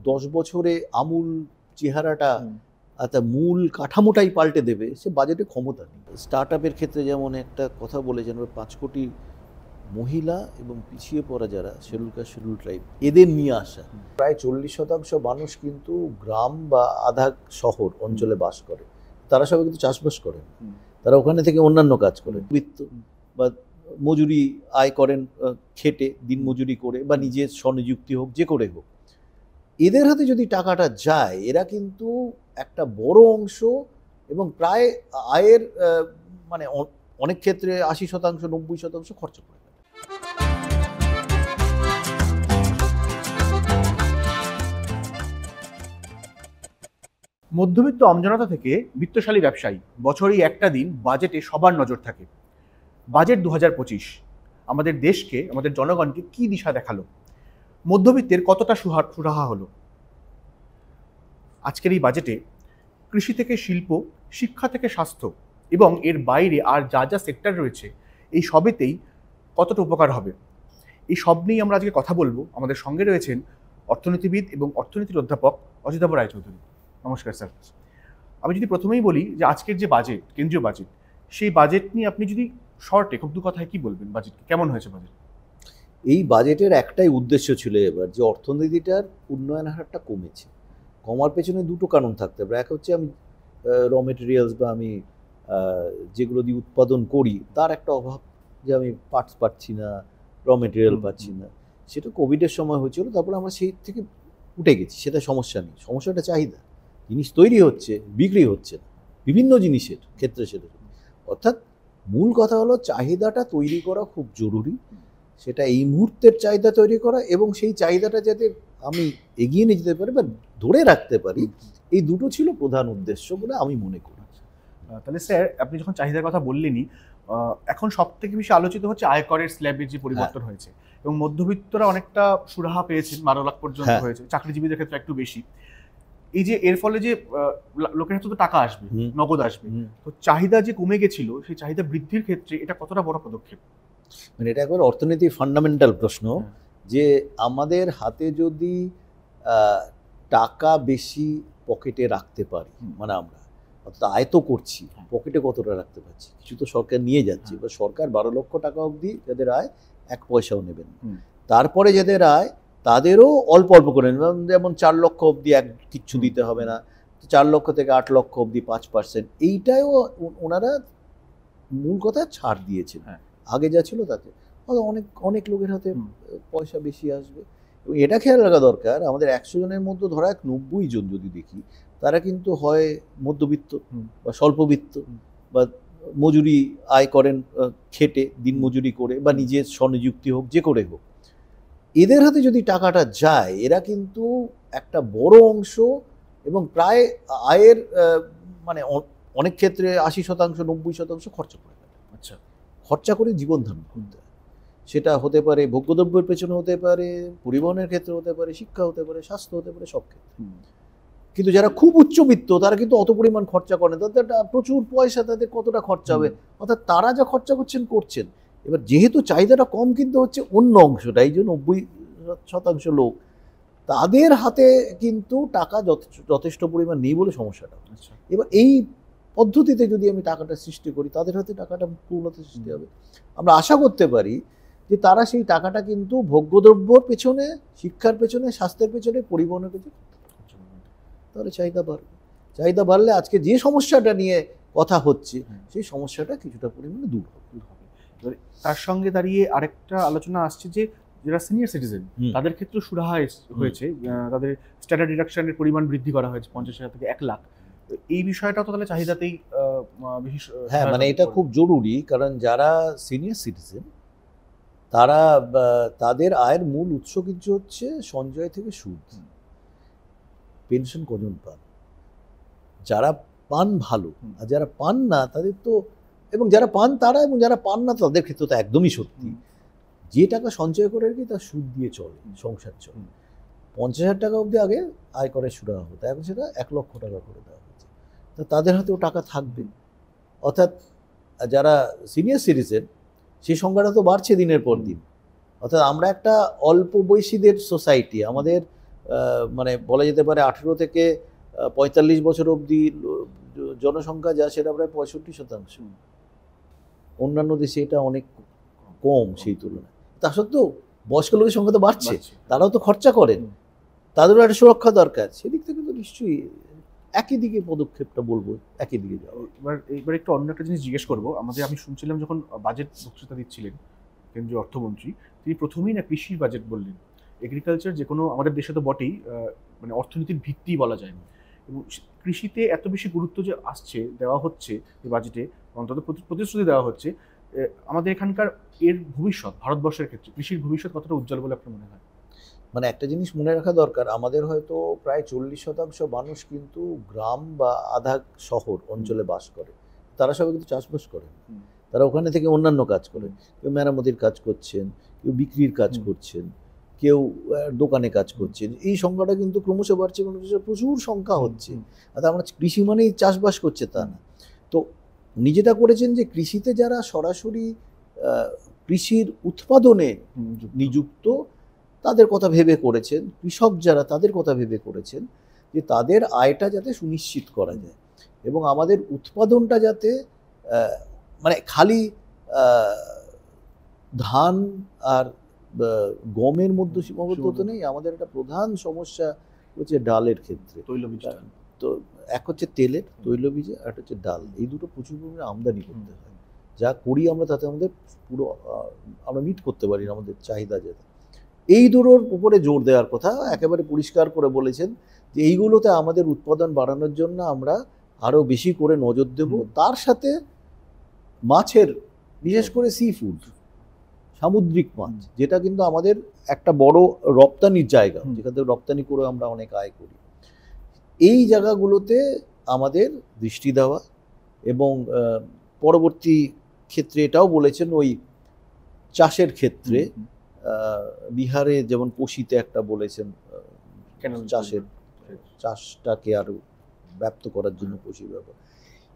10 বছরে আমূল চেহারাটা মূল কাঠামোটাই পাল্টে দেবে সে বাজেটে ক্ষমতা নেই। স্টার্ট আপের ক্ষেত্রে যেমন একটা কথা বলেছেন, 5 কোটি মহিলা এবং পিছিয়ে পড়া যারা শিডিউল কাস্ট শিডিউল ট্রাইব এদের নিয়ে আসা। প্রায় 40% মানুষ কিন্তু গ্রাম বা আধা শহর অঞ্চলে বাস করে। তারা সবাই কিন্তু চাষবাস করেন, তারা ওখানে থেকে অন্যান্য কাজ করেন, বৃত্ত বা মজুরি আয় করেন, খেটে দিন মজুরি করে বা নিজের স্বনিযুক্তি হোক যে করে হোক। এদের হাতে যদি টাকাটা যায়, এরা কিন্তু একটা বড় অংশ এবং প্রায় আয়ের মানে অনেক ক্ষেত্রে 80%, 90% খরচা করে। মধ্যবিত্ত আমজনতা থেকে বিত্তশালী ব্যবসায়ী বছরই একটা দিন বাজেটে সবার নজর থাকে। বাজেট 2025 আমাদের দেশকে, আমাদের জনগণকে কি দিশা দেখালো? মধ্যবিত্তের কতটা সুরাহা হলো? আজকের এই বাজেটে কৃষি থেকে শিল্প, শিক্ষা থেকে স্বাস্থ্য এবং এর বাইরে আর যা যা সেক্টর রয়েছে এই সবেতেই কতটা উপকার হবে, এই সব নিয়েই আমরা আজকে কথা বলবো। আমাদের সঙ্গে রয়েছেন অর্থনীতিবিদ এবং অর্থনীতির অধ্যাপক অজিতাভ রায়চৌধুরী। নমস্কার স্যার। আমি যদি প্রথমেই বলি যে আজকের যে বাজেট, কেন্দ্রীয় বাজেট, সেই বাজেট নিয়ে আপনি যদি শর্টে খুব দু কথায় কি বলবেন? বাজেট কেমন হয়েছে? বাজেট এই বাজেটের একটাই উদ্দেশ্য ছিল এবার, যে অর্থনীতিটার উন্নয়ন হারটা কমেছে। কমার পেছনে দুটো কারণ থাকতে পারে। এক হচ্ছে আমি র মেটেরিয়ালস বা আমি যেগুলো দিয়ে উৎপাদন করি তার একটা অভাব, যে আমি পার্টস পাচ্ছি না, র মেটেরিয়াল পাচ্ছি না। সেটা কোভিডের সময় হয়েছিল, তারপরে আমরা সেই থেকে উঠে গেছি, সেটা সমস্যা নেই। সমস্যাটা চাহিদা, জিনিস তৈরি হচ্ছে, বিক্রি হচ্ছে না, বিভিন্ন জিনিসের ক্ষেত্রে সেটা। অর্থাৎ মূল কথা হলো চাহিদাটা তৈরি করা খুব জরুরি, সেটা এই মুহূর্তের চাহিদা তৈরি করা এবং সেই চাহিদাটা যাতে আমি এগিয়ে নিয়ে যেতে পারি বা ধরে রাখতে পারি, এই দুটো ছিল প্রধান উদ্দেশ্য বলে আমি মনে করি। তাহলে স্যার, আপনি যখন চাহিদার কথা বললেনই, এখন সব থেকে বেশি আলোচিত হচ্ছে আয়করের স্ল্যাবের যে পরিবর্তন হয়েছে এবং মধ্যবিত্তরা অনেকটা সুরাহা পেয়েছেন, 12 লাখ পর্যন্ত হয়েছে, চাকরিজীবীদের ক্ষেত্রে একটু বেশি। এই যে এর ফলে যে লোকের হাতে তো টাকা আসবে, নগদ আসবে, তো চাহিদা যে কমে গেছিল সেই চাহিদা বৃদ্ধির ক্ষেত্রে এটা কতটা বড় পদক্ষেপ? মানে এটা একবার অর্থনীতির ফান্ডামেন্টাল প্রশ্ন, যে আমাদের হাতে যদি টাকা বেশি পকেটে রাখতে পারি, মানে আমরা অর্থাৎ আয় তো করছি, পকেটে কতটা রাখতে পারছি? কিছু তো সরকার নিয়ে যাচ্ছে, বা সরকার 12 লক্ষ টাকা অবধি যাদের আয় 1 পয়সাও নেবেন, তারপরে যাদের আয় তাদেরও অল্প অল্প করে নেবেন, যেমন 4 লক্ষ অবধি কিচ্ছু দিতে হবে না, 4 লক্ষ থেকে 8 লক্ষ অবধি 5%, এইটাও ওনারা মূল কথা ছাড় দিয়েছেন। আগে যা ছিল তাতে অনেক অনেক লোকের হাতে পয়সা বেশি আসবে। এবং এটা খেয়াল রাখা দরকার, আমাদের 100 জনের মধ্যে ধরা 90 জন যদি দেখি, তারা কিন্তু হয় মধ্যবিত্ত বা স্বল্পবিত্ত বা মজুরি আয় করেন, খেটে দিন মজুরি করে বা নিজের স্বনিযুক্তি হোক যে করে হোক। এদের হাতে যদি টাকাটা যায়, এরা কিন্তু একটা বড় অংশ এবং প্রায় আয়ের মানে অনেক ক্ষেত্রে 80%, 90% খরচা করে দেয়। আচ্ছা, খরচা করে জীবন ধারণ করতে হয়। সেটা হতে পারে ভোগ্যদ্রব্যের পেছনে, হতে পারে পরিবহনের ক্ষেত্রে, হতে পারে শিক্ষা, হতে পারে স্বাস্থ্য, হতে পারে সব ক্ষেত্রে। কিন্তু যারা খুব উচ্চবিত্ত তারা কিন্তু অত পরিমাণ খরচা করেন, তাদের প্রচুর পয়সা, তাদের কতটা খরচা হবে, অর্থাৎ তারা যা খরচা করছেন। এবার যেহেতু চাহিদাটা কম কিন্তু হচ্ছে অন্য অংশটা, এই যে 90% লোক, তাদের হাতে কিন্তু টাকা যথেষ্ট পরিমাণ নেই বলে সমস্যাটা। এবার এই পদ্ধতিতে যদি আমি টাকাটা সৃষ্টি করি, তাদের হাতে টাকাটা পূর্ণতা সৃষ্টি হবে। আমরা আশা করতে পারি যে তারা সেই টাকাটা কিন্তু ভোগ্যদ্রব্যর পেছনে, শিক্ষার পেছনে, স্বাস্থ্যের পেছনে, পরিবহনের পেছনে, তাহলে চাহিদা বাড়বে। চাহিদা বাড়লে আজকে যে সমস্যাটা নিয়ে কথা হচ্ছে সেই সমস্যাটা কিছুটা পরিমাণে দূর হবে। তার সঙ্গে দাঁড়িয়ে আরেকটা আলোচনা আসছে যে যারা সিনিয়র সিটিজেন তাদের ক্ষেত্রে সুরাহা হয়েছে, তাদের স্ট্যান্ডার্ড ডিডাকশনের পরিমাণ বৃদ্ধি করা হয়েছে 50,000 থেকে 1 লাখ। এই বিষয়টা তো তাহলে চাহিদাতেই বেশি। হ্যাঁ, মানে এটা খুব জরুরি, কারণ যারা সিনিয়র সিটিজেন তারা তাদের আয়ের মূল উৎস কিন্তু হচ্ছে সঞ্চয় থেকে সুদ। পেনশন কজন পান? যারা পান ভালো, আর যারা পান না তাদের তো, এবং যারা পান তারা, এবং যারা পান না তাদের ক্ষেত্রে তো একদমই সত্যি, যে টাকা সঞ্চয় করে আর কি তার সুদ দিয়ে চলে, সংসার চলে। 50,000 টাকা অবধি আগে আয় করে সুরাহা হতো, এখন সেটা 1 লক্ষ টাকা করে দেওয়া হচ্ছে। তো তাদের হাতেও টাকা থাকবে। অর্থাৎ যারা সিনিয়র সিটিজেন সেই সংখ্যাটা তো বাড়ছে দিনের পর দিন। অর্থাৎ আমরা একটা অল্প বয়সীদের সোসাইটি, আমাদের মানে বলা যেতে পারে 18 থেকে 45 বছর অবধি জনসংখ্যা যা সেটা প্রায় 65%। অন্যান্য দেশে এটা অনেক কম সেই তুলনায়। তা সত্ত্বেও বয়স্ক লোকের সংখ্যা তো বাড়ছে, তারাও তো খরচা করেন, তাদেরও একটা সুরক্ষা দরকার। সেদিক থেকে তো নিশ্চয়ই একই দিকে পদক্ষেপটা বলবো, একই দিকে যাওয়া। এবার একটু অন্য একটা জিনিস জিজ্ঞেস করবো। আমি শুনছিলাম যখন বাজেট বক্তৃতা দিচ্ছিলেন কেন্দ্রীয় অর্থমন্ত্রী, তিনি প্রথমেই না কৃষির বাজেট বললেন। এগ্রিকালচার যে কোনো আমাদের দেশে তো বটেই, মানে অর্থনীতির ভিত্তি বলা যায়। এবং কৃষিতে এত বেশি গুরুত্ব যে দেওয়া হচ্ছে এই বাজেটে, অন্তত প্রতিশ্রুতি দেওয়া হচ্ছে, আমাদের এখানকার এর ভবিষ্যৎ, ভারতবর্ষের ক্ষেত্রে কৃষির ভবিষ্যৎ কতটা উজ্জ্বল বলে আপনার মনে হয়? মানে একটা জিনিস মনে রাখা দরকার, আমাদের হয়তো প্রায় 40% মানুষ কিন্তু গ্রাম বা আধা শহর অঞ্চলে বাস করে। তারা সবাই কিন্তু চাষবাস করেন, তারা ওখানে থেকে অন্যান্য কাজ করেন। কেউ মেরামতির কাজ করছেন, কেউ বিক্রির কাজ করছেন, কেউ দোকানে কাজ করছেন। এই সংখ্যাটা কিন্তু ক্রমশ বাড়ছে, প্রচুর সংখ্যা হচ্ছে। আর আমরা কৃষি মানেই চাষবাস করছে তা না। তো উনি যেটা করেছেন যে কৃষিতে যারা সরাসরি কৃষির উৎপাদনে নিযুক্ত তাদের কথা ভেবে করেছেন, কৃষক যারা তাদের কথা ভেবে করেছেন যে তাদের আয়টা যাতে সুনিশ্চিত করা যায় এবং আমাদের উৎপাদনটা যাতে মানে খালি ধান আর গমের মধ্যে সীমাবদ্ধ নেই। আমাদের একটা প্রধান সমস্যা হচ্ছে ডালের ক্ষেত্রে, তৈলবীজ। তো এক হচ্ছে তেলের, তৈলবীজ, আর একটা হচ্ছে ডাল। এই দুটো প্রচুর পরিমাণে আমদানি করতে হয়, যা করি আমরা তাতে আমাদের পুরো আমরা মিট করতে পারি না আমাদের চাহিদা। যেটা এই দুটোর উপরে জোর দেওয়ার কথা একেবারে পরিষ্কার করে বলেছেন যে এইগুলোতে আমাদের উৎপাদন বাড়ানোর জন্য আমরা আরও বেশি করে নজর দেব। তার সাথে মাছের, বিশেষ করে সি ফুড, সামুদ্রিক মাছ, যেটা কিন্তু আমাদের একটা বড় রপ্তানির জায়গা, যেখান থেকে রপ্তানি করে আমরা অনেক আয় করি। এই জায়গাগুলোতে আমাদের দৃষ্টি দেওয়া এবং পরবর্তী ক্ষেত্রে এটাও বলেছেন ওই চাষের ক্ষেত্রে, বিহারে যেমন কোশিতে একটা বলেছেন চাষটাকে আরো ব্যাপ্ত করার জন্য কোশি ব্যবহার।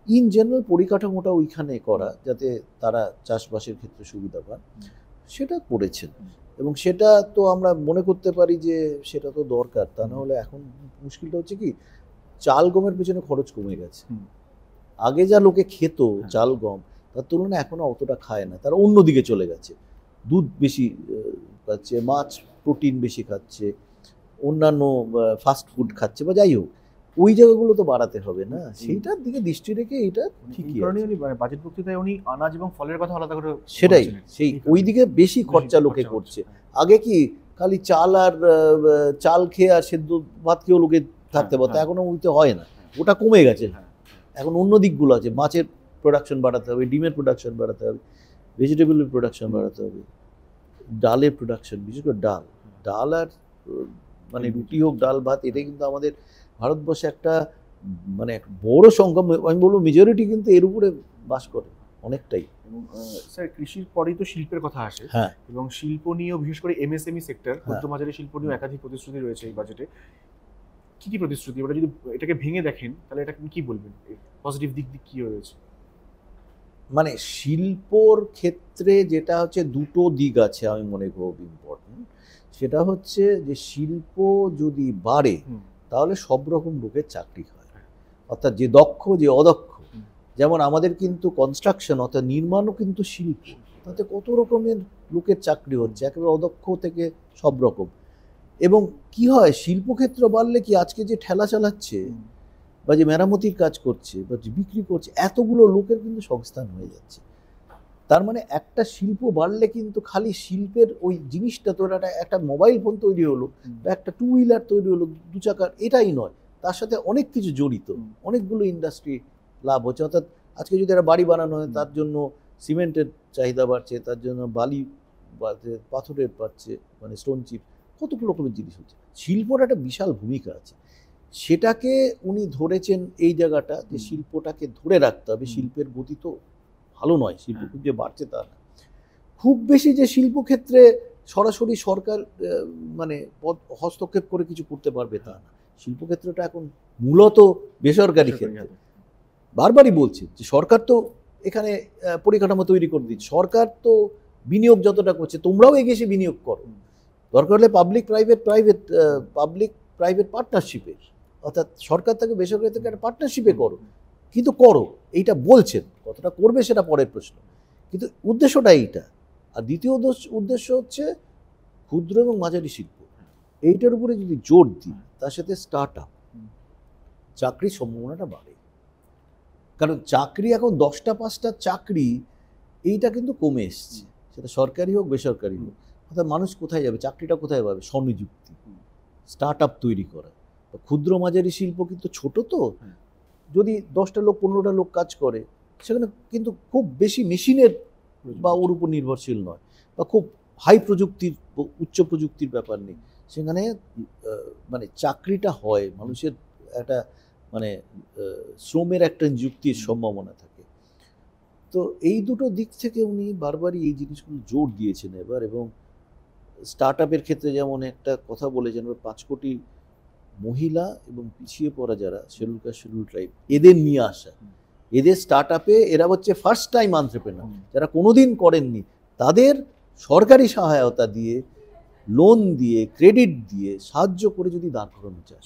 ইন জেনারেল পরিকাঠামোটা ওইখানে করা যাতে তারা চাষবাসের ক্ষেত্রে সুবিধা পান, সেটা করেছেন। এবং সেটা তো আমরা মনে করতে পারি যে সেটা তো দরকার, তা না হলে এখন মুশকিলটা হচ্ছে কি চাল গমের পেছনে খরচ কমে গেছে। আগে যা লোকে খেত চাল গম, তার তুলনায় এখনো অতটা খায় না, তারা অন্যদিকে চলে গেছে। দুধ বেশি খাচ্ছে, মাছ প্রোটিন বেশি খাচ্ছে, অন্যান্য ফাস্ট ফুড খাচ্ছে বা যাই হোক, ওই জায়গাগুলো তো বাড়াতে হবে না, সেইটার দিকে দৃষ্টি রেখে এটা ঠিকই। বাজেট বক্তৃতায় উনি আনাজ এবং ফলের কথা আলাদা করে সেটাই, সেই ওই দিকে বেশি খরচা লোকে করছে। আগে কি খালি চাল খেয়ে আর সেদ্ধ ভাত খেয়েও লোকে থাকতে পারতো, এখনো ওইতে হয় না, ওটা কমে গেছে। এখন অন্য দিকগুলো আছে, মাছের প্রোডাকশন বাড়াতে হবে, ডিমের প্রোডাকশন বাড়াতে হবে, ভেজিটেবলের প্রোডাকশন বাড়াতে হবে, ডালের প্রোডাকশন, বিশেষ করে ডাল আর মানে রুটি হোক, ডাল ভাত, এটা কিন্তু আমাদের ভারতবর্ষে একটা মানে বড় সংখ্যা, আমি বলবো মেজরিটি কিন্তু এর উপরে বাস করে অনেকটাই। এবং স্যার কৃষির পরেই তো শিল্পের কথা আসে, এবং শিল্প নিয়েও বিশেষ করে এমএসএমই সেক্টর, ক্ষুদ্র মাঝারি শিল্প নিয়েও একাধিক প্রতিশ্রুতি রয়েছে এই বাজেটে। কি কি প্রতিশ্রুতি, ওটা যদি এটাকে ভেঙে দেখেন তাহলে এটা কি বলবেন, পজিটিভ দিক কি রয়েছে? মানে শিল্পর ক্ষেত্রে যেটা হচ্ছে দুটো দিক আছে আমি মনে করব ইম্পর্টেন্ট, সেটা হচ্ছে যে শিল্প যদি বাড়ে তাহলে সব রকম লোকের চাকরি হয়, অর্থাৎ যে দক্ষ যে অদক্ষ। যেমন আমাদের কিন্তু কনস্ট্রাকশন অর্থাৎ নির্মাণও কিন্তু শিল্প, তাতে কত রকমের লোকের চাকরি হচ্ছে, একেবারে অদক্ষ থেকে সব রকম। এবং কি হয়, শিল্পক্ষেত্র বাড়লে কি আজকে যে ঠেলা চালাচ্ছে বা যে মেরামতির কাজ করছে বা যে বিক্রি করছে, এতগুলো লোকের কিন্তু সংস্থান হয়ে যাচ্ছে। তার মানে একটা শিল্প বাড়লে কিন্তু খালি শিল্পের ওই জিনিসটা, তোর একটা মোবাইল ফোন তৈরি হলো বা একটা টু হুইলার তৈরি হলো, দু চাকার, এটাই নয়, তার সাথে অনেক কিছু জড়িত, অনেকগুলো ইন্ডাস্ট্রি লাভ হচ্ছে। অর্থাৎ আজকে যদি একটা বাড়ি বানানো হয় তার জন্য সিমেন্টের চাহিদা বাড়ছে, তার জন্য বালি বাড়ছে, পাথরের বাড়ছে, মানে স্টোন চিপ, কত রকমের জিনিস হচ্ছে। শিল্পর একটা বিশাল ভূমিকা আছে, সেটাকে উনি ধরেছেন এই জায়গাটা যে শিল্পটাকে ধরে রাখতে হবে। শিল্পের গতি তো ভালো নয়, শিল্প খুব যে বাড়ছে তা না। খুব বেশি যে শিল্পক্ষেত্রে সরাসরি সরকার মানে হস্তক্ষেপ করে কিছু করতে পারবে তা না। শিল্পক্ষেত্রটা এখন মূলত বেসরকারি ক্ষেত্রে। বারবারই বলছি যে সরকার তো এখানে পরিকাঠামো তৈরি করে দিচ্ছে, সরকার তো বিনিয়োগ যতটা করছে তোমরাও এগিয়ে এসে বিনিয়োগ করো, দরকার হলে পাবলিক প্রাইভেট পার্টনারশিপের, অর্থাৎ সরকার থেকে বেসরকারি থেকে একটা পার্টনারশিপে করো, কিন্তু করো, এইটা বলছেন, কতটা করবে সেটা পরের প্রশ্ন, কিন্তু উদ্দেশ্যটা এইটা। আর দ্বিতীয় উদ্দেশ্য হচ্ছে ক্ষুদ্র এবং মাঝারি শিল্প, এইটার উপরে যদি জোর দিই, তার সাথে স্টার্ট আপ, চাকরির সম্ভাবনাটা বাড়ে। কারণ চাকরি এখন 10টা 5টা চাকরি, এইটা কিন্তু কমে এসছে, সেটা সরকারি হোক বেসরকারি হোক। অর্থাৎ মানুষ কোথায় যাবে, চাকরিটা কোথায় পাবে? স্বনিযুক্তি, স্টার্ট আপ তৈরি করা। ক্ষুদ্র মাঝারি শিল্প কিন্তু ছোট, তো যদি 10টা লোক 15টা লোক কাজ করে, সেখানে কিন্তু খুব বেশি মেশিনের বা ওর উপর নির্ভরশীল নয়, বা খুব হাই প্রযুক্তির উচ্চ প্রযুক্তির ব্যাপার নেই, সেখানে মানে চাকরিটা হয়, মানুষের একটা মানে শ্রমের একটা নিযুক্তির সম্ভাবনা থাকে। তো এই দুটো দিক থেকে উনি বারবারই এই জিনিসগুলো জোর দিয়েছেন এবার। এবং স্টার্ট আপের ক্ষেত্রে যেমন একটা কথা বলেছেন, 5 কোটি মহিলা এবং পিছিয়ে পড়া যারা শিডিউল কাস্ট শিডিউল ট্রাইব, এদের নিয়ে আসা, এদের স্টার্ট আপে, এরা হচ্ছে ফার্স্ট টাইম এন্টারপ্রেনার, যারা কোনোদিন করেননি, তাদের সরকারি সহায়তা দিয়ে, লোন দিয়ে, ক্রেডিট দিয়ে সাহায্য করে যদি দাঁড় করানো যায়,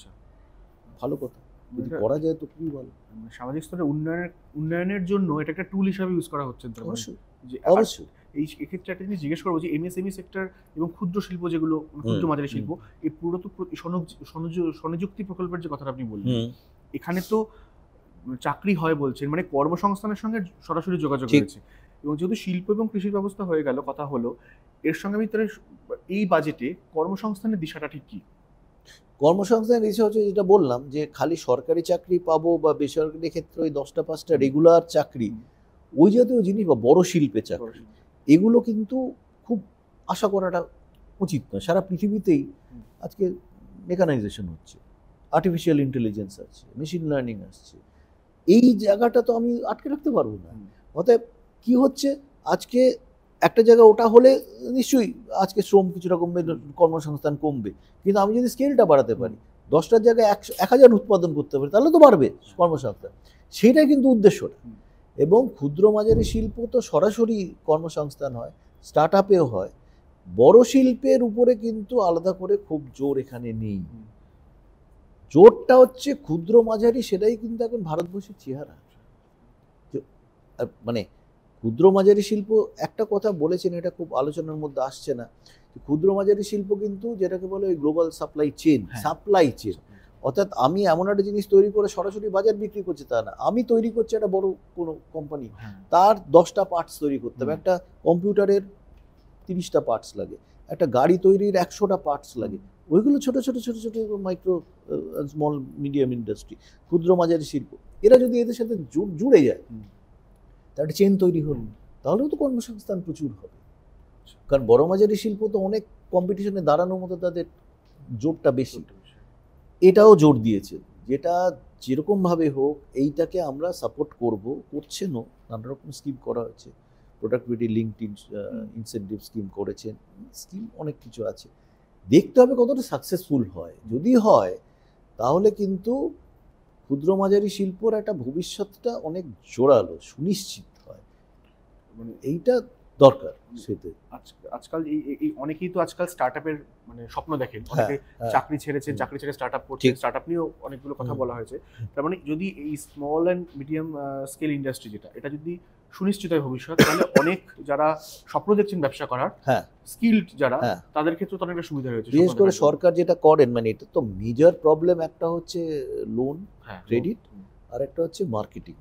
ভালো কথা, যদি করা যায় তো খুবই ভালো। সামাজিক স্তরে উন্নয়নের জন্য এটা একটা টুল হিসাবে ইউজ করা হচ্ছে। অবশ্যই, যে অবশ্যই। এই এক্ষেত্রে একটা জিনিস জিজ্ঞেস করবো, যে এমএসএমই সেক্টর এবং ক্ষুদ্র শিল্প, যেগুলো ক্ষুদ্র মাঝারি শিল্প, এই পুরো স্বনিযুক্তি প্রকল্পের যে কথাটা আপনি বললেন, এখানে তো চাকরি হয় বলছেন, মানে কর্মসংস্থানের সঙ্গে সরাসরি যোগাযোগ রয়েছে। এবং যেহেতু শিল্প এবং কৃষি ব্যবস্থা হয়ে গেল কথা হলো, এর সঙ্গে আমি তাহলে এই বাজেটে কর্মসংস্থানের দিশাটা ঠিক কি? কর্মসংস্থানের দিশা হচ্ছে যেটা বললাম, যে খালি সরকারি চাকরি পাবো বা বেসরকারি ক্ষেত্রে ওই 10টা 5টা রেগুলার চাকরি, ওই জাতীয় জিনিস বা বড় শিল্পে চাকরি, এগুলো কিন্তু খুব আশা করাটা উচিত নয়। সারা পৃথিবীতেই আজকে মেকানাইজেশন হচ্ছে, আর্টিফিশিয়াল ইন্টেলিজেন্স আছে, মেশিন লার্নিং আসছে, এই জায়গাটা তো আমি আটকে রাখতে পারবো না। অতএব কি হচ্ছে, আজকে একটা জায়গায় ওটা হলে নিশ্চয়ই আজকে শ্রম কিছুটা কমবে, কর্মসংস্থান কমবে, কিন্তু আমি যদি স্কেলটা বাড়াতে পারি, 10টার জায়গায় 1000 উৎপাদন করতে পারি, তাহলে তো বাড়বে কর্মসংস্থান। সেটাই কিন্তু উদ্দেশ্যটা। এবং ক্ষুদ্র মাঝারি শিল্প তো সরাসরি কর্মসংস্থান হয়, স্টার্ট আপেও হয়, বড় শিল্পের উপরে কিন্তু আলাদা করে খুব জোর এখানে নেই। জোরটা হচ্ছে ক্ষুদ্র মাঝারি, সেটাই কিন্তু এখন ভারতবর্ষের চেহারা। মানে ক্ষুদ্র মাঝারি শিল্প, একটা কথা বলেছেন, এটা খুব আলোচনার মধ্যে আসছে না, ক্ষুদ্র মাঝারি শিল্প কিন্তু যেটাকে বলে ওই গ্লোবাল সাপ্লাই চেন, অর্থাৎ আমি এমন একটা জিনিস তৈরি করে সরাসরি বাজার বিক্রি করছি তা না, আমি তৈরি করছি একটা বড় কোনো কোম্পানি, তার 10টা পার্টস তৈরি করতে হবে। একটা কম্পিউটারের 30টা পার্টস লাগে, একটা গাড়ি তৈরির 100টা পার্টস লাগে, ওইগুলো ছোট ছোট ছোট ছোট মাইক্রো স্মল মিডিয়াম ইন্ডাস্ট্রি, ক্ষুদ্র মাঝারি শিল্প, এরা যদি এদের সাথে জুড়ে যায়, তার একটা চেন তৈরি হল, তাহলেও তো কর্মসংস্থান প্রচুর হবে। কারণ বড় মাঝারি শিল্প তো অনেক কম্পিটিশনে দাঁড়ানোর মতো তাদের জোরটা বেশি, এটাও জোর দিয়েছে, যেটা যেরকমভাবে হোক এইটাকে আমরা সাপোর্ট করব, করছেনও, নানা রকম স্কিম করা হয়েছে, প্রোডাক্টিভিটি লিঙ্কড ইনসেন্টিভ স্কিম করেছেন, স্কিম অনেক কিছু আছে, দেখতে হবে কতটা সাকসেসফুল হয়। যদি হয় তাহলে কিন্তু ক্ষুদ্র মাঝারি শিল্পর একটা ভবিষ্যৎটা অনেক জোরালো, সুনিশ্চিত হয়, মানে এইটা দরকার। সেটা আজকাল এই অনেকেই তো আজকাল স্টার্টআপের মানে স্বপ্ন দেখেন, অনেকে চাকরি ছেড়েছেন, চাকরি ছেড়ে স্টার্টআপ করছেন, স্টার্টআপ নিয়েও অনেকগুলো কথা বলা হয়েছে। তার মানে যদি এই small and medium scale industry, এটা যদি সুনিশ্চিত হয় ভবিষ্যৎ, তাহলে অনেক যারা স্বপ্ন দেখছেন ব্যবসা করার, স্কিলড যারা, তাদের ক্ষেত্রে তো অনেকটা সুবিধা হয়েছে। বিশেষ করে সরকার যেটা করেন, মানে এটা তো মেজর প্রবলেম, একটা হচ্ছে লোন, ক্রেডিট, আর একটা হচ্ছে মার্কেটিং।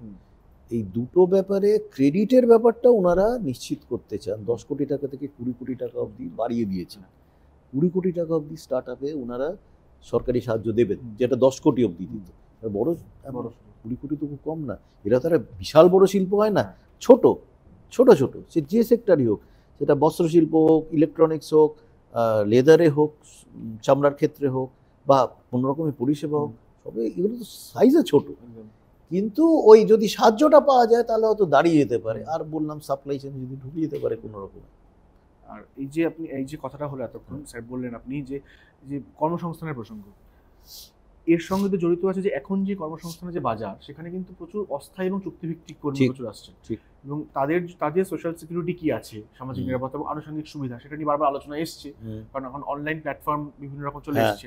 এই দুটো ব্যাপারে ক্রেডিটের ব্যাপারটা ওনারা নিশ্চিত করতে চান। 10 কোটি টাকা থেকে 20 কোটি টাকা অবধি বাড়িয়ে দিয়েছেন। 20 কোটি টাকা অবধি স্টার্ট আপে ওনারা সরকারি সাহায্য দেবেন, যেটা 10 কোটি অবধি দিত। বড় 20 কোটি তো খুব কম না, এরা তারা বিশাল বড় শিল্প হয় না, ছোট ছোট ছোট, সে যে সেক্টরই হোক, সেটা বস্ত্রশিল্প হোক, ইলেকট্রনিক্স হোক, লেদারে হোক, চামড়ার ক্ষেত্রে হোক, বা কোনো রকমের পরিষেবা হোক, সবে এগুলো তো সাইজে ছোট, কিন্তু ওই যদি সাহায্যটা পাওয়া যায় তাহলে হয়তো দাঁড়িয়ে যেতে পারে। আর বললাম সাপ্লাই চেন যদি ঢুকে যেতে পারে কোনো রকম। আর এই যে আপনি এই যে কথাটা হলো এতক্ষণ স্যার বললেন আপনি যে কর্মসংস্থানের প্রসঙ্গ, এর সঙ্গে তো জড়িত আছে যে এখন যে কর্মসংস্থানের যে বাজার, সেখানে কিন্তু প্রচুর অস্থায়ী এবং চুক্তিভিত্তিক কর্মী ঠিক, প্রচুর আসছে। ঠিক। এবং তাদের সোশ্যাল সিকিউরিটি কি আছে, সামাজিক নিরাপত্তা এবং আনুষঙ্গিক সুবিধা, সেটা নিয়ে বারবার আলোচনা এসছে। কারণ এখন অনলাইন প্ল্যাটফর্ম বিভিন্ন রকম চলে এসছে।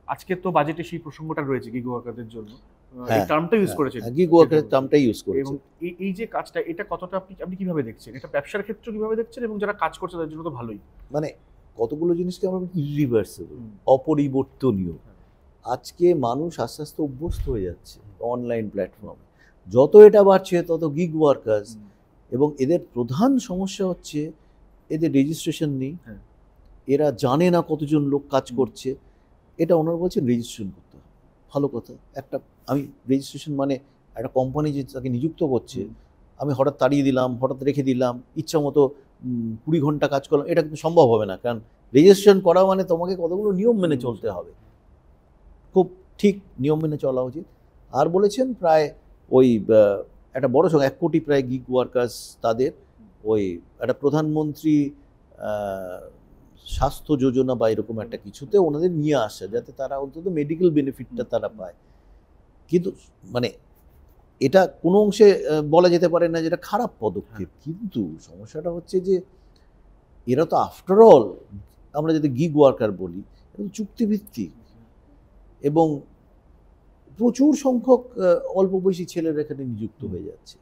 আজকে তো বাজেটে সেই প্রসঙ্গটা রয়েছে গিগ ওয়ার্কারদের জন্য, এই টার্মটা ইউজ করেছেন, গিগ ওয়ার্কারের টার্মটাই ইউজ করেছেন। এবং এই যে কাজটা, এটা কতটা আপনি কিভাবে দেখছেন? এটা ব্যবসার ক্ষেত্রে কিভাবে দেখছেন, এবং যারা কাজ করছে তাদের জন্য তো ভালোই। মানে কতগুলো জিনিসকে আমরা ইরিভার্সিবল, অপরিবর্তনীয়। আজকে মানুষ আস্তে আস্তে অভ্যস্ত হয়ে যাচ্ছে অনলাইন প্ল্যাটফর্মে। যত এটা বাড়ছে তত গিগ ওয়ার্কার্স, এবং এদের প্রধান সমস্যা হচ্ছে এদের রেজিস্ট্রেশন নেই। এরা জানে না কতজন লোক কাজ করছে। এটা ওনারা বলছেন রেজিস্ট্রেশন করতে হবে। ভালো কথা, একটা আমি রেজিস্ট্রেশন মানে একটা কোম্পানি যে তাকে নিযুক্ত করছে, আমি হঠাৎ তাড়িয়ে দিলাম, হঠাৎ রেখে দিলাম, ইচ্ছা মতো 20 ঘন্টা কাজ করলাম, এটা কিন্তু সম্ভব হবে না। কারণ রেজিস্ট্রেশন করা মানে তোমাকে কতগুলো নিয়ম মেনে চলতে হবে, খুব ঠিক নিয়ম মেনে চলা উচিত। আর বলেছেন প্রায় ওই একটা বড় সংখ্যা 1 কোটি প্রায় গিগ ওয়ার্কার্স, তাদের ওই একটা প্রধানমন্ত্রী স্বাস্থ্য যোজনা বা এরকম একটা কিছুতে ওনাদের নিয়ে আসা, যাতে তারা অন্তত মেডিকেল বেনিফিটটা তারা পায়। কিন্তু মানে এটা কোনো অংশে বলা যেতে পারে না যেটা খারাপ পদক্ষেপ, কিন্তু সমস্যাটা হচ্ছে যে এরা তো আফটার অল, আমরা যদি গিগ ওয়ার্কার বলি, চুক্তিভিত্তিক, এবং প্রচুর সংখ্যক অল্প বয়সী ছেলেরা এখানে নিযুক্ত হয়ে যাচ্ছে।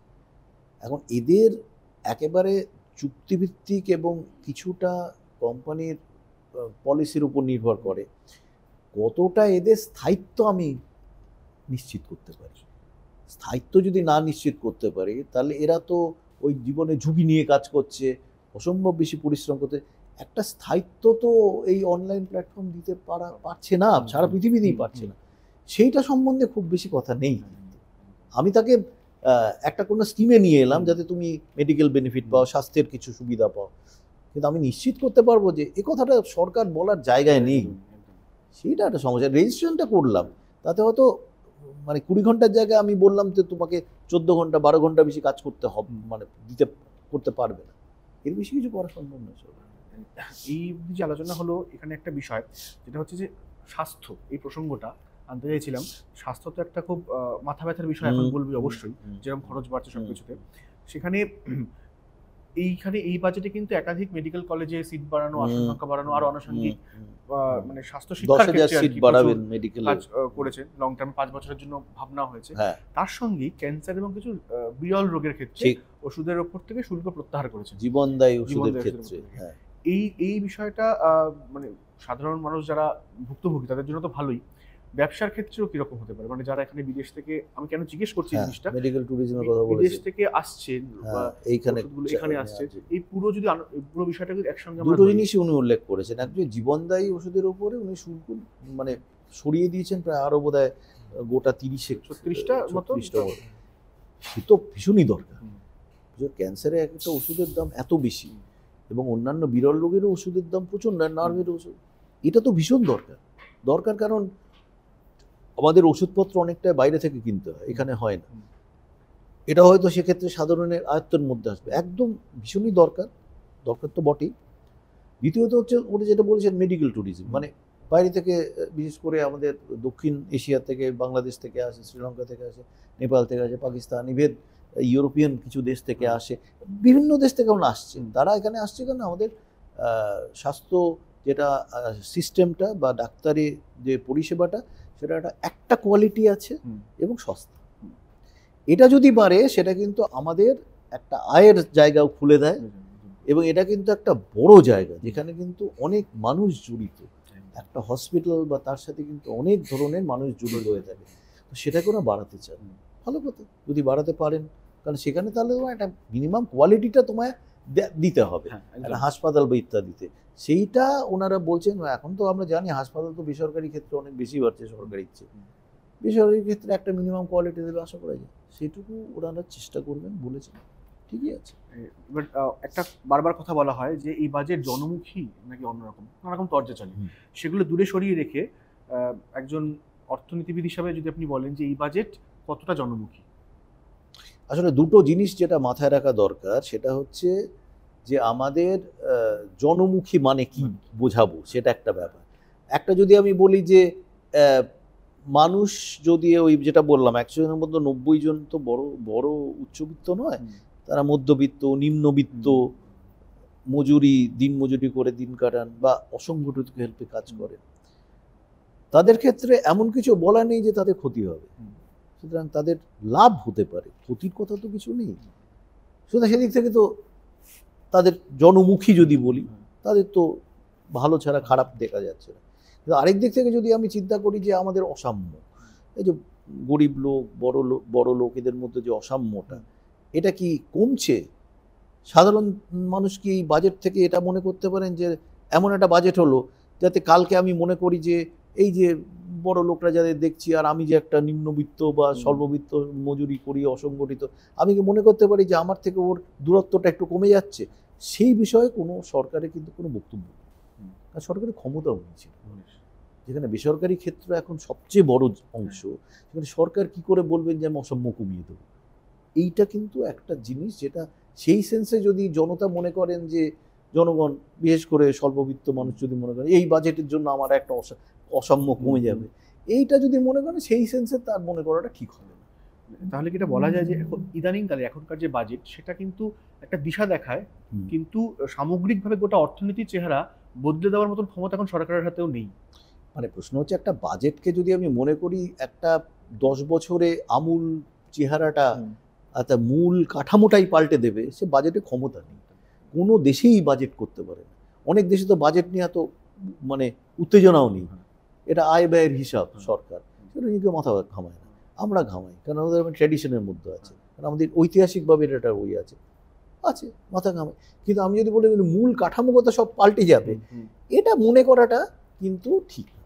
এখন এদের একেবারে চুক্তিভিত্তিক এবং কিছুটা কোম্পানির পলিসির উপর নির্ভর করে, কতটা এদের স্থায়িত্ব আমি নিশ্চিত করতে পারি। স্থায়িত্ব যদি না নিশ্চিত করতে পারি, তাহলে এরা তো ওই জীবনে ঝুঁকি নিয়ে কাজ করছে, অসম্ভব বেশি পরিশ্রম করতে। একটা স্থায়িত্ব তো এই অনলাইন প্ল্যাটফর্ম দিতে পারছে না, সারা পৃথিবীতেই পারছে না। সেইটা সম্বন্ধে খুব বেশি কথা নেই। আমি তাকে একটা কোনো স্কিমে নিয়ে এলাম যাতে তুমি মেডিকেল বেনিফিট পাও, স্বাস্থ্যের কিছু সুবিধা পাও, কিন্তু আমি নিশ্চিত করতে পারবো যে এ কথাটা সরকার বলার জায়গায় নেই। সেইটা একটা সমস্যা। রেজিস্ট্রেশনটা করলাম, তাতে হয়তো মানে 20 ঘন্টার জায়গায় আমি বললাম যে তোমাকে 14 ঘন্টা 12 ঘন্টা বেশি কাজ করতে হবে, মানে করতে পারবে না, এর বেশি কিছু করা সম্ভব নয়। এই যে আলোচনা হলো, এখানে একটা বিষয় যেটা হচ্ছে যে স্বাস্থ্য, এই প্রসঙ্গটা আনতে চাইছিলাম। স্বাস্থ্য তো একটা খুব মাথা ব্যথার বিষয়, এখন বলবি অবশ্যই, যেরকম খরচ বাড়ছে সবকিছুতে। সেখানে এই বাজেটে কিন্তু একাধিক মেডিকেল কলেজে সিট বাড়ানো, আসন সংখ্যা বাড়ানো, আর আনুষঙ্গিক মানে স্বাস্থ্য শিক্ষার ক্ষেত্রে সিট বাড়াবেন মেডিকেল কাজ করেছে। লং টার্ম 5 বছরের জন্য ভাবনা হয়েছে। তার সঙ্গে ক্যান্সার এবং কিছু বিরল রোগের ক্ষেত্রে ওষুধের উপর থেকে শুল্ক প্রত্যাহার করেছে, জীবনদায়ী ওষুধের ক্ষেত্রে। এই বিষয়টা মানে সাধারণ মানুষ যারা ভুক্তভোগী তাদের জন্য তো ভালোই, ব্যবসার ক্ষেত্রেও কিরকম হতে পারে? মানে যারা এখানে বিদেশ থেকে, আমি কেন জিজ্ঞেস করছি জিনিসটা, মেডিকেল ট্যুরিজমের কথা বলেছি, বিদেশ থেকে আসছেন বা এখানে আসছে, এই পুরো বিষয়টা কিন্তু একসঙ্গে দুটো জিনিসই উনি উল্লেখ করেছেন। একজন জীবনদায়ী ওষুধের উপরে উনি শুল্ক মানে সরিয়ে দিয়েছেন প্রায় আরো বোধহয় গোটা 36টা মতো। সে তো ভীষণই দরকার। ক্যান্সারের একটা ওষুধের দাম এত বেশি, এবং অন্যান্য বিরল রোগেরও ওষুধের দাম প্রচুর, নার্ভের ওষুধ, এটা তো ভীষণ দরকার। কারণ আমাদের ওষুধপত্র অনেকটা বাইরে থেকে কিনতে হয়, এখানে হয় না। এটা হয়তো সেক্ষেত্রে সাধারণের আয়ত্তের মধ্যে আসবে, একদম ভীষণই দরকার তো বটেই। দ্বিতীয়ত হচ্ছে ওটা যেটা বলেছেন মেডিকেল ট্যুরিজম, মানে বাইরে থেকে, বিশেষ করে আমাদের দক্ষিণ এশিয়া থেকে, বাংলাদেশ থেকে আসে, শ্রীলঙ্কা থেকে আসে, নেপাল থেকে আসে, পাকিস্তান, ইভেন ইউরোপিয়ান কিছু দেশ থেকে আসে, বিভিন্ন দেশ থেকে আমরা আসছে। তারা এখানে আসছে কেন? আমাদের স্বাস্থ্য যেটা সিস্টেমটা বা ডাক্তারি যে পরিষেবাটা, সেটা একটা কোয়ালিটি আছে এবং সস্তা। এটা যদি বাড়ে, সেটা কিন্তু আমাদের একটা আয়ের জায়গাও খুলে দেয়, এবং এটা কিন্তু একটা বড় জায়গা যেখানে কিন্তু অনেক মানুষ জড়িত। একটা হসপিটাল বা তার সাথে কিন্তু অনেক ধরনের মানুষ জড়িত হয়ে থাকে। তো সেটাকে ওরা বাড়াতে চান, ভালো কথা যদি বাড়াতে পারেন, কারণ সেখানে তাহলে একটা মিনিমাম কোয়ালিটিটা তোমায় দিতে হবে একটা হাসপাতাল বা ইত্যাদিতে। সেইটা ওনারা বলছেন। এখন তো আমরা জানি হাসপাতাল তো বেসরকারি ক্ষেত্রে অনেক বেশি বাড়ছে সরকারির চেয়ে, বেসরকারি ক্ষেত্রে একটা মিনিমাম কোয়ালিটি দেবে আশা করা যায়, সেটুকু ওনারা চেষ্টা করবেন বলেছেন। ঠিকই আছে। বাট একটা বারবার কথা বলা হয় যে এই বাজেট জনমুখী নাকি অন্যরকম, নানারকম তর্জা চলে, সেগুলো দূরে সরিয়ে রেখে একজন অর্থনীতিবিদ হিসাবে যদি আপনি বলেন যে এই বাজেট কতটা জনমুখী? আসলে দুটো জিনিস যেটা মাথায় রাখা দরকার, সেটা হচ্ছে যে আমাদের জনমুখী মানে কি বোঝাবো, সেটা একটা ব্যাপার। একটা যদি আমি বলি যে মানুষ যদি ওই যেটা বললাম 100 জনের মধ্যে 90 জন তো বড় বড় উচ্চবিত্ত নয়, তারা মধ্যবিত্ত, নিম্নবিত্ত, মজুরি, দিন মজুরি করে দিন কাটান বা অসংগঠিত হেল্পে কাজ করেন। তাদের ক্ষেত্রে এমন কিছু বলা নেই যে তাদের ক্ষতি হবে, সুতরাং তাদের লাভ হতে পারে, ক্ষতির কথা তো কিছু নেই। সুতরাং সেদিক থেকে তো তাদের জনমুখী যদি বলি, তাদের তো ভালো ছাড়া খারাপ দেখা যাচ্ছে না। কিন্তু আরেক দিক থেকে যদি আমি চিন্তা করি যে আমাদের অসাম্য, এই যে গরিব লোক বড় লোক এদের মধ্যে যে অসাম্যটা, এটা কি কমছে? সাধারণ মানুষ কি এই বাজেট থেকে এটা মনে করতে পারেন যে এমন একটা বাজেট হলো যাতে কালকে আমি মনে করি যে এই যে বড় লোকরা যাদের দেখছি আর আমি যে একটা নিম্নবিত্ত বা স্বল্পবিত্ত মজুরি করি অসংগঠিত, আমি কি মনে করতে পারি যে আমার থেকে ওর দূরত্বটা একটু কমে যাচ্ছে? সেই বিষয়ে কোনো সরকারের কিন্তু কোনো বক্তব্য নেই, আর সরকারের ক্ষমতাও নিচ্ছে। যেখানে বেসরকারি ক্ষেত্র এখন সবচেয়ে বড় অংশ, সেখানে সরকার কি করে বলবেন যে আমি অসাম্য কমিয়ে দেবো? এইটা কিন্তু একটা জিনিস যেটা সেই সেন্সে যদি জনতা মনে করেন যে জনগণ বিশেষ করে স্বল্পবিত্ত মানুষ যদি মনে করেন এই বাজেটের জন্য আমার একটা অসাম্য কমে যাবে, এইটা যদি মনে করেন সেই সেন্সে তার মনে করাটা ঠিক হবে না। তাহলে কি এটা বলা যায় যে এখন ইদানিংকালে এখনকার যে বাজেট সেটা কিন্তু একটা দিশা দেখায়, কিন্তু সামগ্রিকভাবে গোটা অর্থনীতির চেহারা বদলে দেওয়ার মতন ক্ষমতা এখন সরকারের হাতেও নেই? মানে প্রশ্ন হচ্ছে একটা বাজেটকে যদি আমি মনে করি একটা 10 বছরে আমূল চেহারাটা একটা মূল কাঠামোটাই পাল্টে দেবে, সে বাজেটে ক্ষমতা নেই। কোনো দেশেই বাজেট করতে পারে না। অনেক দেশে তো বাজেট নিয়ে এত মানে উত্তেজনাও নেই, এটা আয় ব্যয়ের হিসাব সরকার, সেটা নিজেকে মাথা ঘামায় না। আমরা ঘামাই কারণ আমাদের ট্র্যাডিশনের মধ্যে আছে, কারণ আমাদের ঐতিহাসিকভাবে এটা ওই আছে মাথা ঘামায়। কিন্তু আমি যদি বলি মূল কাঠামোগত সব পাল্টে যাবে, এটা মনে করাটা কিন্তু ঠিক না।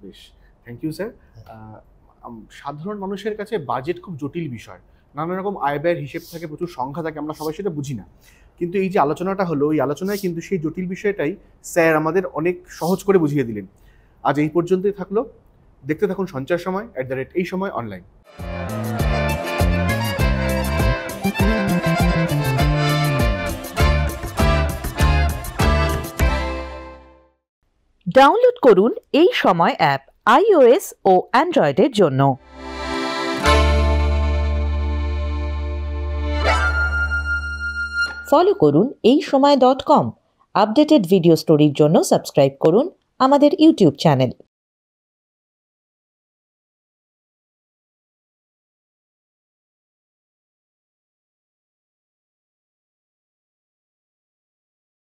বেশ, থ্যাংক ইউ স্যার। সাধারণ মানুষের কাছে বাজেট খুব জটিল বিষয়, নানা রকম আয় ব্যয়ের হিসেব থাকে, প্রচুর সংখ্যা থাকে, আমরা সবাই সেটা বুঝি না। কিন্তু এই যে আলোচনাটা হলো, এই আলোচনায় কিন্তু সেই জটিল বিষয়টাই স্যার আমাদের অনেক সহজ করে বুঝিয়ে দিলেন। আজ এই পর্যন্তই থাকলো। দেখতে থাকুন সঞ্চার সময় @এই সময় অনলাইন। ডাউনলোড করুন এই সময় অ্যাপ iOS ও অ্যান্ড্রয়েডের জন্য। ফলো করুন এই সময়.com। আপডেটেড ভিডিও স্টোরির জন্য সাবস্ক্রাইব করুন আমাদের ইউটিউব চ্যানেল।